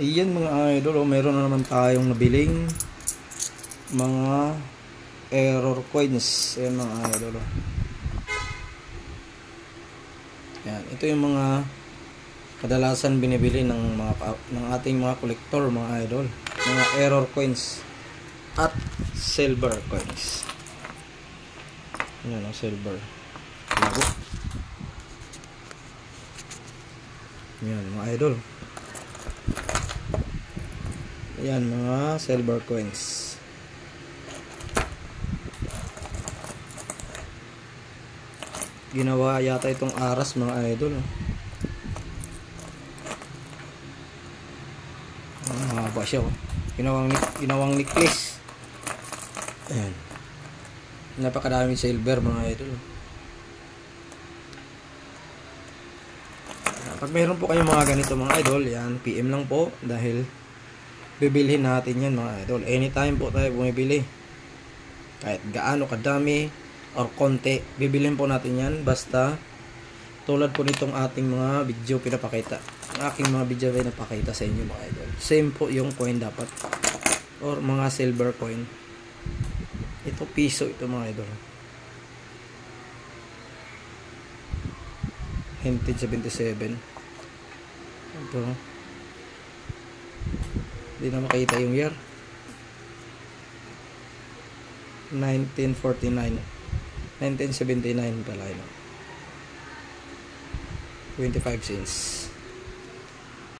Iyan mga idol, meron na naman tayong nabiling mga error coins. Ayan mga idol. Yan, ito yung mga kadalasan binibili ng ating mga kolektor mga idol. Mga error coins at silver coins. Yan ang silver. Lago. Yan mga idol. Yan mga silver coins. Ginawa yata itong aras mga idol. Mahaba siya. Ginawang necklace. Ayan. Napakadaming silver mga idol. Pag mayroon po kayong mga ganito mga idol, yan, PM lang po dahil bibilhin natin yan mga idol. Anytime po tayo bumibili. Kahit gaano kadami or konti, bibilhin po natin yan. Basta tulad po nitong ating mga video pinapakita. Ang aking mga video pinapakita sa inyo mga idol. Same po yung coin dapat. Or mga silver coin. Ito piso ito mga idol. Vintage 77. Ito. Hindi na makita yung year. 1949. 1979 pala yun. 25 cents.